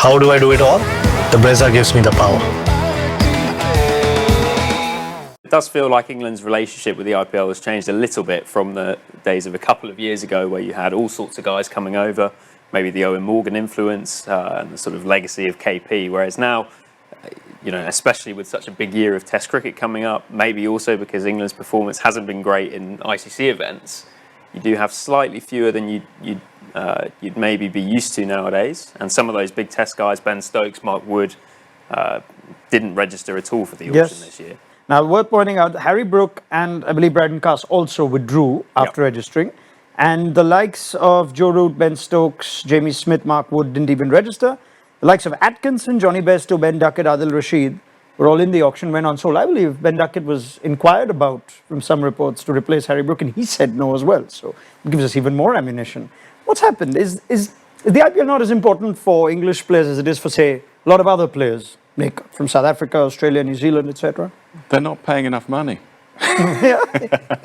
How do I do it all? The Brezza gives me the power. It does feel like England's relationship with the IPL has changed a little bit from the days of a couple of years ago where you had all sorts of guys coming over, maybe the Owen Morgan influence and the sort of legacy of KP, whereas now, especially with such a big year of Test cricket coming up, maybe also because England's performance hasn't been great in ICC events, you do have slightly fewer than you'd maybe be used to nowadays. And some of those big Test guys, Ben Stokes, Mark Wood, didn't register at all for the auction this year. Now, worth pointing out, Harry Brook and I believe Braden Cass also withdrew after registering. And the likes of Joe Root, Ben Stokes, Jamie Smith, Mark Wood didn't even register. The likes of Atkinson, Johnny Bairstow, Ben Duckett, Adil Rashid were all in the auction when unsold. I believe Ben Duckett was inquired about from some reports to replace Harry Brook, and he said no as well. So it gives us even more ammunition. What's happened? Is the IPL not as important for English players as it is for, say, a lot of other players, Nick, from South Africa, Australia, New Zealand, etc.? They're not paying enough money. Yeah,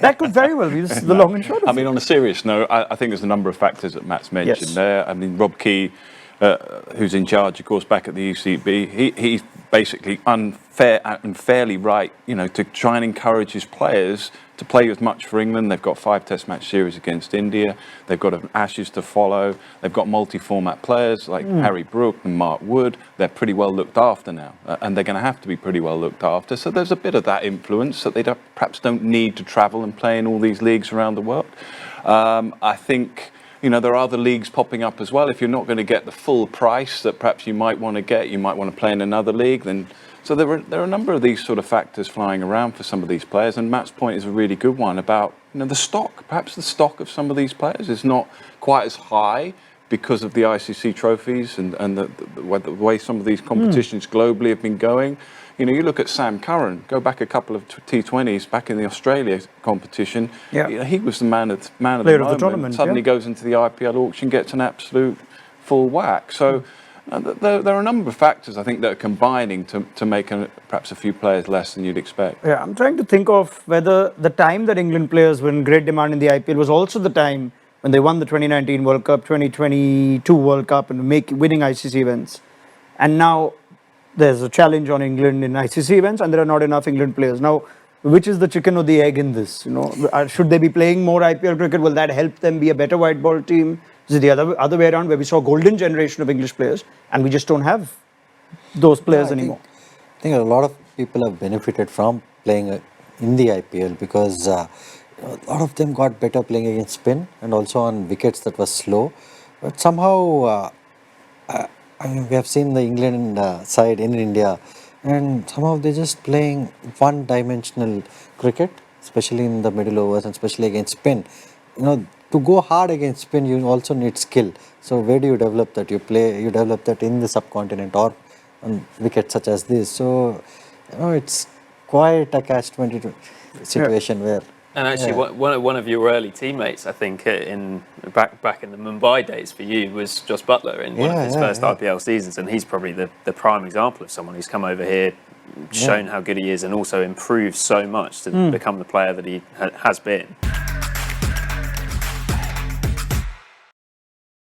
that could very well be the long and short of it. I mean, on a serious note, I think there's a number of factors that Matt's mentioned there. I mean, Rob Key, who's in charge, of course, back at the ECB, he's basically unfairly right, to try and encourage his players to play as much for England. They've got 5 Test match series against India. They've got an Ashes to follow. They've got multi-format players like Harry Brook and Mark Wood. They're pretty well looked after now, and they're going to have to be pretty well looked after. So there's a bit of that influence that they perhaps don't need to travel and play in all these leagues around the world. I think, there are other leagues popping up as well. If you're not going to get the full price that perhaps you might want to get, you might want to play in another league. So there are a number of these sort of factors flying around for some of these players. And Matt's point is a really good one about the stock. Perhaps the stock of some of these players is not quite as high because of the ICC trophies and the way some of these competitions globally have been going. You look at Sam Curran, go back a couple of T20s back in the Australia competition. Yeah. He was the man of the moment. Suddenly goes into the IPL auction, gets an absolute full whack. So there are a number of factors, I think, that are combining to make perhaps a few players less than you'd expect. Yeah, I'm trying to think of whether the time that England players were in great demand in the IPL was also the time when they won the 2019 World Cup, 2022 World Cup, and winning ICC events. And now there's a challenge on England in ICC events, and there are not enough England players. Now, which is the chicken or the egg in this? Should they be playing more IPL cricket? Will that help them be a better white ball team? Is it the other way around, where we saw a golden generation of English players, and we just don't have those players anymore? I think a lot of people have benefited from playing in the IPL because a lot of them got better playing against spin and also on wickets that were slow. But somehow, we have seen the England side in India, and somehow they're just playing one-dimensional cricket, especially in the middle overs and especially against spin. To go hard against spin, you also need skill. So where do you develop that? You develop that in the subcontinent or on wickets such as this. So, it's quite a catch-22 situation where. And actually, one of your early teammates, I think, back in the Mumbai days for you, was Josh Buttler in one of his first IPL seasons, and he's probably the prime example of someone who's come over here, shown how good he is, and also improved so much to become the player that he has been.